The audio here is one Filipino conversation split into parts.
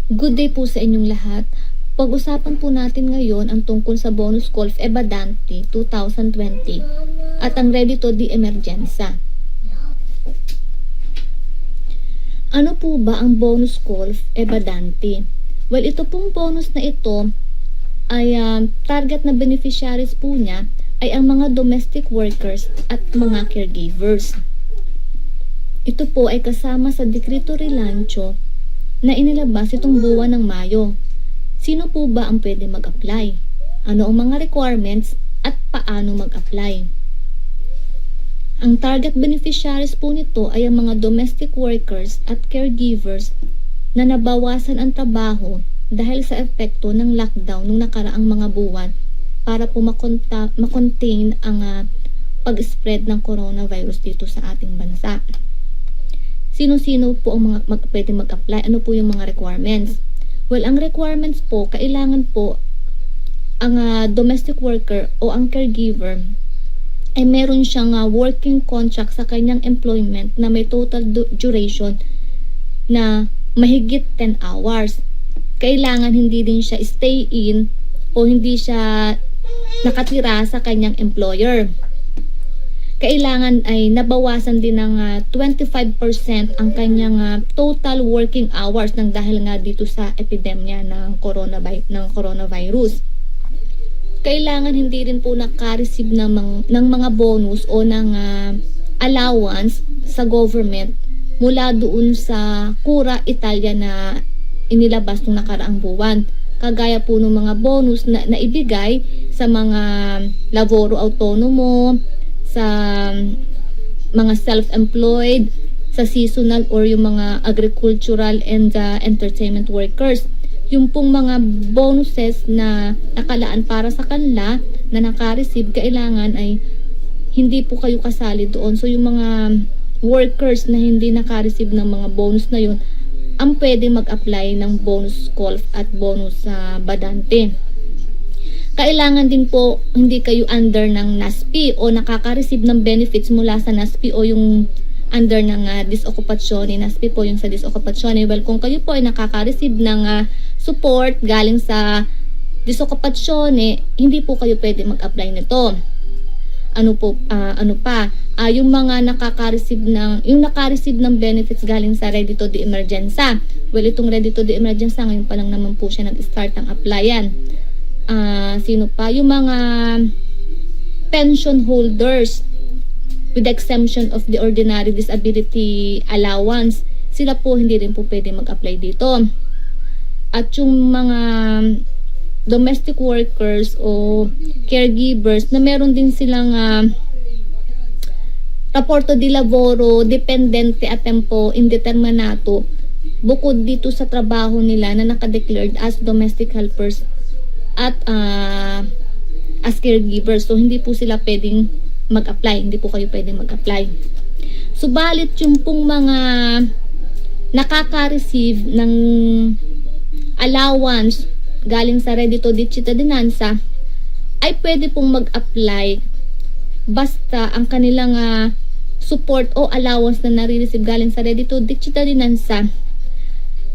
Good day po sa inyong lahat. Pag-usapan po natin ngayon ang tungkol sa Bonus Golf Ebadante 2020 at ang Reddito di Emergenza. Ano po ba ang Bonus Golf Ebadante? Well, ito pong bonus na ito ay target na beneficiaries po niya ay ang mga domestic workers at mga caregivers. Ito po ay kasama sa Dekreto Relancho na inilabas itong buwan ng Mayo. Sino po ba ang pwede mag-apply? Ano ang mga requirements at paano mag-apply? Ang target beneficiaries po nito ay ang mga domestic workers at caregivers na nabawasan ang trabaho dahil sa epekto ng lockdown nung nakaraang mga buwan para po makontain ang pag-spread ng coronavirus dito sa ating bansa. Sino-sino po ang pwede mag-apply? Ano po yung mga requirements? Well, ang requirements po, kailangan po ang domestic worker o ang caregiver ay meron siyang working contract sa kanyang employment na may total duration na mahigit 10 hours. Kailangan hindi din siya stay in o hindi siya nakatira sa kanyang employer. Kailangan ay nabawasan din ng 25% ang kanyang total working hours ng dahil nga dito sa epidemya ng coronavirus. Kailangan hindi rin po naka-receive ng mga bonus o ng allowance sa government mula doon sa Cura Italia na inilabas nung nakaraang buwan. Kagaya po ng mga bonus na ibigay sa mga laboro autonomo, sa mga self-employed, sa seasonal or yung mga agricultural and entertainment workers. Yung pong mga bonuses na nakalaan para sa kanila na naka-receive, kailangan ay hindi po kayo kasali doon. So yung mga workers na hindi naka-receive ng mga bonus na yun, ang pwede mag-apply ng bonus golf at bonus badante. Kailangan din po hindi kayo under ng NASP o nakaka-receive ng benefits mula sa NASP o yung under ng disokupasyone. NASP po yung sa disokupasyone. Well, kung kayo po ay nakaka-receive ng support galing sa disokupasyone, hindi po kayo pwede mag-apply nito. Yung mga naka-receive ng benefits galing sa Reddito di Emergenza. Well, itong Reddito di Emergenza ngayon pa lang naman po siya nag-start ang applyan. Sino pa? Yung mga pension holders with exemption of the ordinary disability allowance, sila po hindi rin po pwede mag-apply dito. At yung mga domestic workers o caregivers na meron din silang rapporto di lavoro dependente a tempo indeterminato bukod dito sa trabaho nila na nakadeclared as domestic helpers at as caregivers. So hindi po sila pwedeng mag-apply, hindi po kayo pwedeng mag-apply. Subalit yung pong mga nakaka-receive ng allowance galing sa Reddito di Cittadinanza ay pwede pong mag-apply basta ang kanilang support o allowance na nare-receive galing sa Reddito di Cittadinanza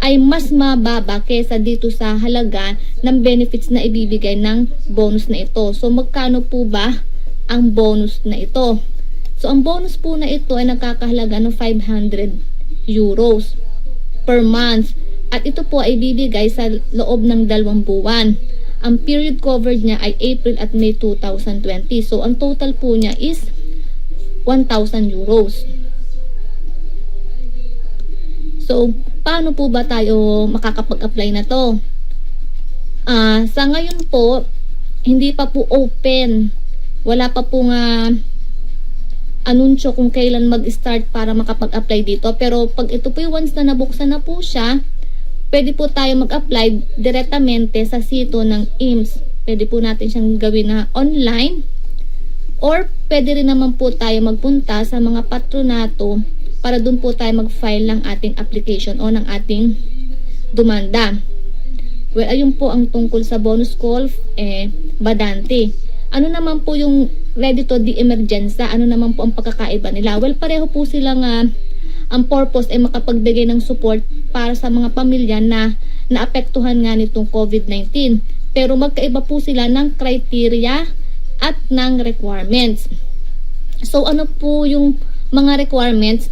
ay mas mababa kesa dito sa halaga ng benefits na ibibigay ng bonus na ito. So magkano po ba ang bonus na ito? So ang bonus po na ito ay nagkakahalaga ng 500 euros per month. At ito po ay bibigay sa loob ng 2 buwan. Ang period covered niya ay April at May 2020. So, ang total po niya is 1,000 euros. So, paano po ba tayo makakapag-apply na to? Sa ngayon po, hindi pa po open. Wala pa po anunsyo kung kailan mag-start para makapag-apply dito. Pero, pag ito po once na nabuksan na po siya, pwede po tayo mag-apply direktamente sa sito ng IMSS. Pwede po natin siyang gawin na online. Or pwede rin naman po tayo magpunta sa mga patronato para dun po tayo mag-file ng ating application o ng ating demanda. Well, ayun po ang tungkol sa bonus golf badante. Ano naman po yung Reddito di Emergenza? Ano naman po ang pagkakaiba nila? Well, pareho po silang ang purpose ay makapagbigay ng support para sa mga pamilya na naapektuhan nga nitong COVID-19. Pero magkaiba po sila ng criteria at ng requirements. So ano po yung mga requirements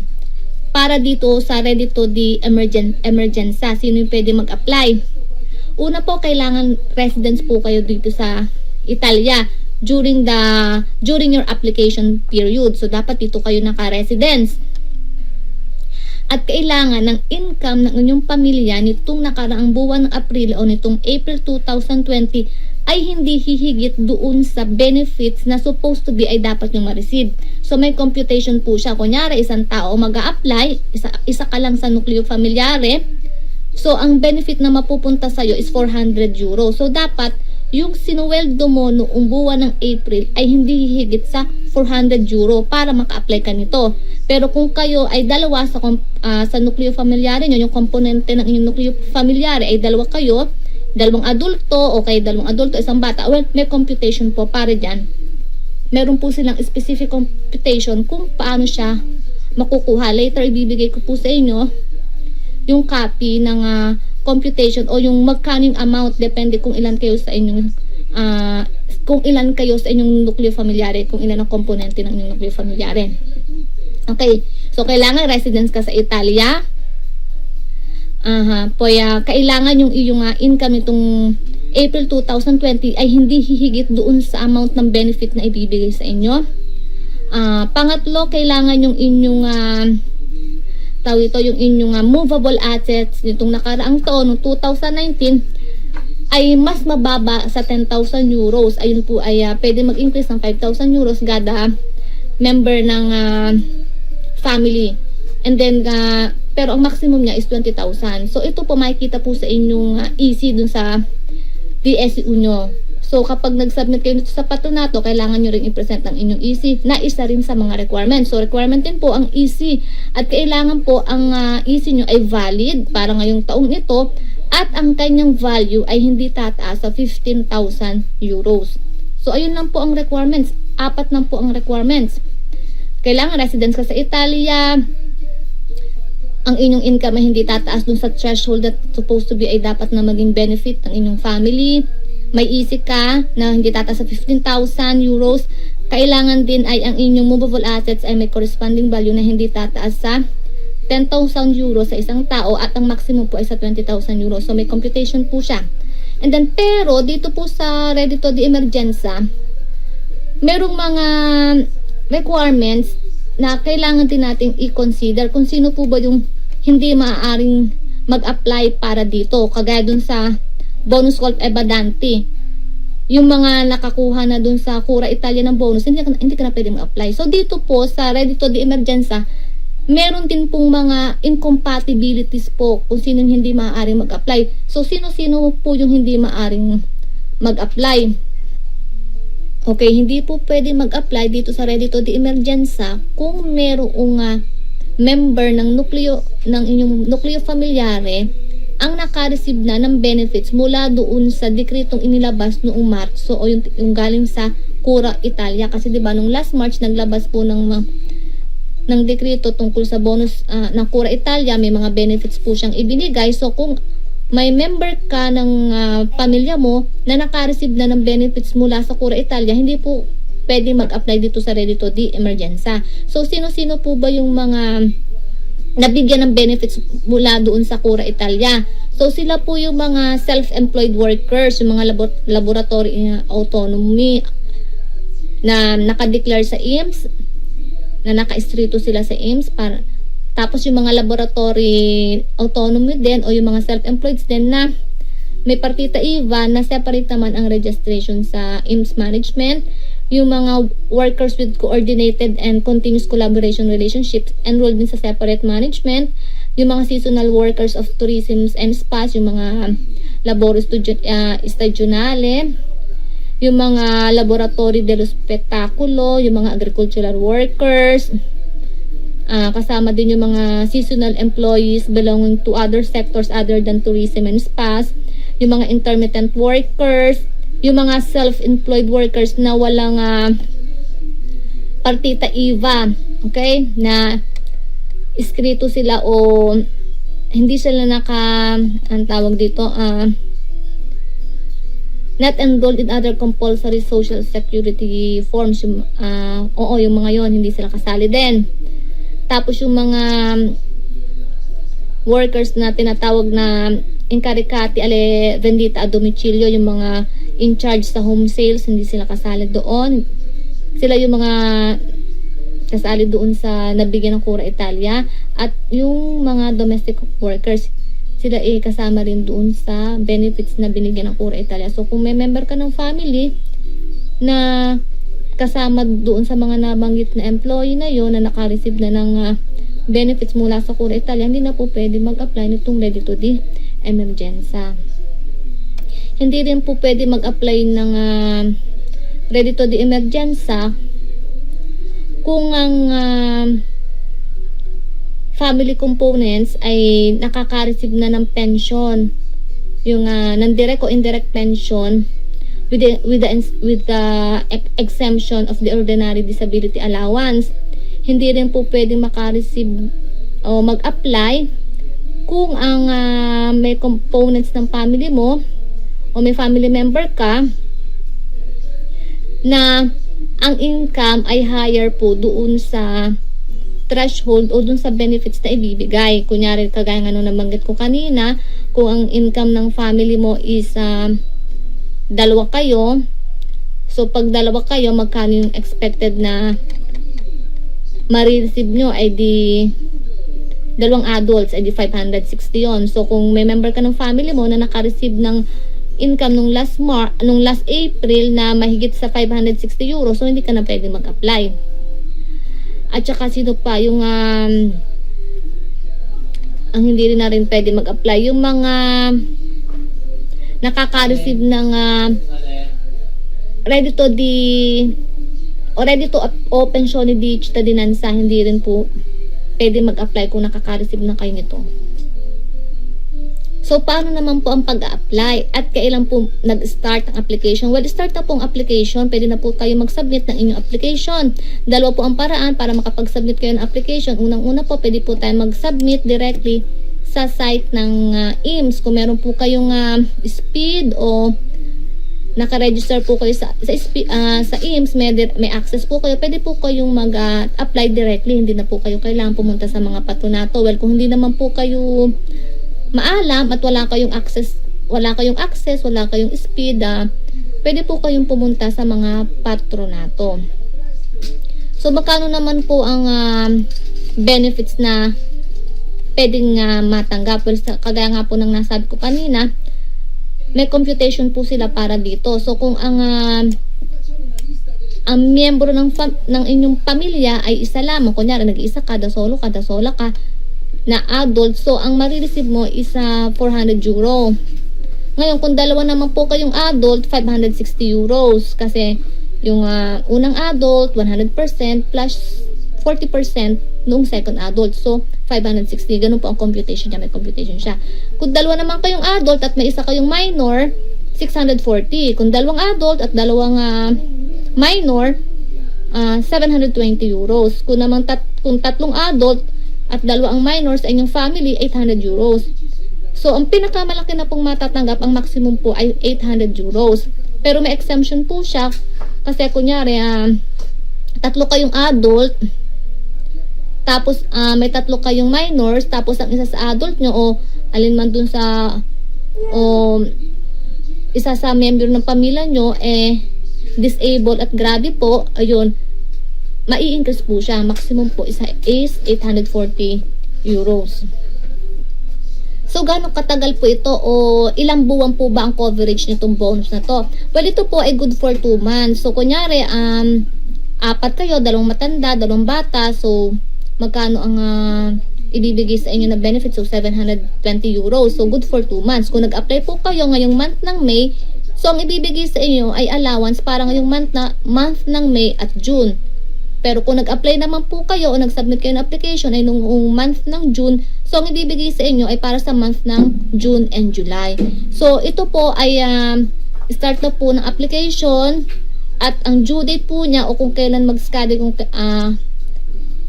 para dito sa Ready to the Emergency? Sino yung pwede mag-apply? Una po, kailangan residence po kayo dito sa Italia during your application period. So dapat dito kayo naka-residence. At kailangan ng income ng inyong pamilya nitong nakaraang buwan ng Abril o nitong April 2020 ay hindi hihigit doon sa benefits na supposed to be ay dapat nyo ma-receive. So may computation po siya. Kunyari, isang tao mag-a-apply, isa ka lang sa nucleo familiare. So ang benefit na mapupunta sa'yo is 400 euro. So dapat yung sinuweldo mo noong buwan ng April ay hindi hihigit sa 400 euro para maka-apply ka nito. Pero kung kayo ay dalawa sa nucleo familiare nyo, yung komponente ng inyong nucleo familiare ay dalawa kayo, dalawang adulto, okay, dalawang adulto, isang bata, well, may computation po para dyan. Meron po silang specific computation kung paano siya makukuha. Later, ibibigay ko po sa inyo yung copy ng computation o yung magkano yung amount, depende kung ilan kayo sa inyong nucleo familiare, kung ilan ang komponente ng inyong nucleo familiare. Okay, so kailangan residence ka sa Italia. Kailangan yung iyong income itong April 2020 ay hindi hihigit doon sa amount ng benefit na ibibigay sa inyo. Pangatlo, kailangan yung inyong yung inyong movable assets nitong nakaraang taon, noong 2019, ay mas mababa sa 10,000 euros. Ayun po ay pwede mag-increase ng 5,000 euros kada member ng family. And then, pero ang maximum niya is 20,000. So, ito po makikita po sa inyong EC dun sa DSU nyo. So, kapag nag-submit kayo nito sa patronato, kailangan nyo rin i-present ang inyong EC na isa rin sa mga requirements. So, requirement din po ang EC. At kailangan po ang EC nyo ay valid para ngayong taong ito at ang kanyang value ay hindi tataas sa 15,000 euros. So, ayun lang po ang requirements. 4 lang po ang requirements. Kailangan residence ka sa Italia. Ang inyong income ay hindi tataas dun sa threshold that supposed to be ay dapat na maging benefit ng inyong family. May EC ka na hindi tataas sa 15,000 euros. Kailangan din ay ang inyong movable assets ay may corresponding value na hindi tataas sa 10,000 euros sa isang tao at ang maximum po ay sa 20,000 euros. So may computation po siya. And then pero dito po sa Ready to the Emergency, merong mga requirements na kailangan din nating i-consider kung sino po ba yung hindi maaaring mag-apply para dito. Kagaya dun sa bonus called Ebadante. Yung mga nakakuha na dun sa Cura Italia ng bonus, hindi ka na pwede mag-apply. So dito po sa Ready to the Emergency, meron din pong mga incompatibilities po kung sino hindi maaaring mag-apply. So sino-sino po yung hindi maaaring mag-apply. Okay, hindi po pwede mag-apply dito sa Ready to the Emergency kung merong member ng inyong nucleo familiare ang naka-receive na ng benefits mula doon sa dekretong inilabas noong Marso o yung galing sa Cura Italia. Kasi diba nung last March naglabas po ng dekreto tungkol sa bonus ng Cura Italia, may mga benefits po siyang ibinigay. So kung may member ka ng pamilya mo na naka-receive na ng benefits mula sa Cura Italia, hindi po pwede mag-apply dito sa Ready to the Emergency. So sino-sino po ba yung mga nabigyan ng benefits mula doon sa Cura Italia? So sila po yung mga self-employed workers, yung mga laboratory autonomy na nakadeclare sa IMSS, na naka-istrito sila sa IMSS. Tapos yung mga laboratory autonomy din o yung mga self-employed din na may partita IVA na separate naman ang registration sa IMSS management. Yung mga workers with coordinated and continuous collaboration relationships enrolled din sa separate management. Yung mga seasonal workers of tourism and spas, yung mga laboro stagionale, yung mga laboratory dello spettacolo, yung mga agricultural workers, kasama din yung mga seasonal employees belonging to other sectors other than tourism and spas, yung mga intermittent workers, yung mga self-employed workers na walang partita IVA, okay, na iskrito sila o hindi sila ang tawag dito, not enrolled in other compulsory social security forms. Yung mga yon hindi sila kasali din. Tapos yung mga workers na tinatawag na incaricati alle vendita a domicilio, yung mga in charge sa home sales, hindi sila kasali doon. Sila yung mga kasali doon sa nabigyan ng Cura Italia. At yung mga domestic workers, sila kasama rin doon sa benefits na binigyan ng Cura Italia. So kung may member ka ng family na kasama doon sa mga nabanggit na employee na yon na naka-receive na ng benefits mula sa Cura Italia, hindi na po pwede mag-apply nitong ready to the emergenza. Hindi rin po pwede mag-apply ng ready to the emergenza kung ang family components ay nakaka-receive na ng pension, yung ng direct o indirect pension with the exemption of the ordinary disability allowance. Hindi rin po pwedeng maka-receive o mag-apply kung ang may components ng family mo o may family member ka na ang income ay higher po doon sa threshold o doon sa benefits na ibibigay. Kunyari, kagaya nga nung nabanggit ko kanina, kung ang income ng family mo is dalawa kayo, so pag dalawa kayo, magkano yung expected na ma-receive nyo ay di dalawang adults ay di 560 yon. So kung may member ka ng family mo na naka-receive ng income nung last April na mahigit sa 560 euros, so hindi ka na pwede mag-apply. At saka sino pa yung ang hindi rin na rin pwede mag-apply, yung mga nakaka-receive ng ready to o pensione di cittadinanza, hindi rin po pwede mag-apply kung nakaka-receive na kayo nito. So, paano naman po ang pag-a-apply? At kailan po nag-start ang application? Well, start na po ang application. Pwede na po kayo mag-submit ng inyong application. Dalawa po ang paraan para makapag-submit kayo ng application. Unang-una po, pwede po tayo mag-submit directly sa site ng IMSS. Kung meron po kayong SPID o naka-register po kayo sa IMSS, may access po kayo, pwede po kayong mag-apply directly. Hindi na po kayo kailangan pumunta sa mga patronato. Well, kung hindi naman po kayo maalam at wala kayong access, wala kayong speed, pwede po kayong pumunta sa mga patronato. So, magkano naman po ang benefits na pwedeng matanggap? Well, kagaya nga po ng nasabi ko kanina, may computation po sila para dito. So, kung ang miyembro ng inyong pamilya ay isa lamang, kunyari nag-iisa ka, sola ka, na adult, so ang marireceive mo is 400 euro. Ngayon, kung dalawa naman po kayong adult, 560 euros. Kasi yung unang adult, 100% plus 40% noong second adult. So, 560. Ganun po ang computation niya. May computation siya. Kung dalawa naman kayong adult at may isa kayong minor, 640. Kung dalawang adult at dalawang minor, 720 euros. Kung tatlong adult at dalawa ang minors ay inyong family, 800 euros. So, ang pinakamalaki na pong matatanggap, ang maximum po ay 800 euros. Pero may exemption po siya. Kasi kunyari, tatlo kayong adult, tapos may tatlo kayong minors, tapos ang isa sa adult nyo, o alin man dun sa, isa sa member ng pamilya nyo, disabled at grabe po, ayun, mai-increase po siya. Maximum po is 840 euros. So, gano'ng katagal po ito o ilang buwan po ba ang coverage nitong bonus na to? Well, ito po ay good for 2 months. So, kunyari, apat kayo, dalawang matanda, dalawang bata. So, magkano ang ibibigay sa inyo na benefit? So, 720 euros. So, good for 2 months. Kung nag-apply po kayo ngayong month ng May, so, ang ibibigay sa inyo ay allowance para ngayong month ng May at June. Pero kung nag-apply naman po kayo o nag-submit kayo ng application ay nung month ng June, so ang ibibigay sa inyo ay para sa month ng June and July. So ito po ay start na po ng application at ang due date po niya o kung kailan mag-schedule, kung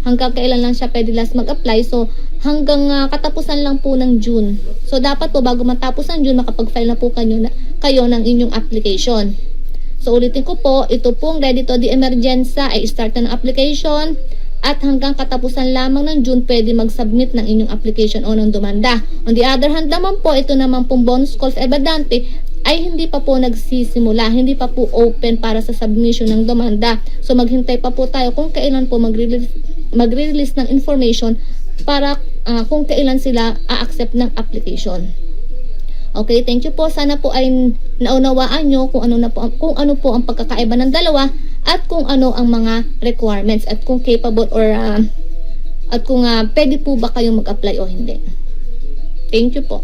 hanggang kailan lang siya pwede last mag-apply. So hanggang katapusan lang po ng June. So dapat po bago matapos ang June, makapag-file na po kayo ng inyong application. So ulitin ko po, ito pong Ready to the Emergenza ay start na ng application at hanggang katapusan lamang ng June pwede mag-submit ng inyong application o ng demanda. On the other hand naman po, ito naman pong bonus calls ebadante ay hindi pa po nagsisimula, hindi pa po open para sa submission ng demanda. So maghintay pa po tayo kung kailan po magre-release ng information para kung kailan sila a-accept ng application. Okay, thank you po. Sana po ay naunawaan nyo kung ano po ang pagkakaiba ng dalawa at kung ano ang mga requirements at kung capable or at kung pwede po ba kayong mag-apply o hindi. Thank you po.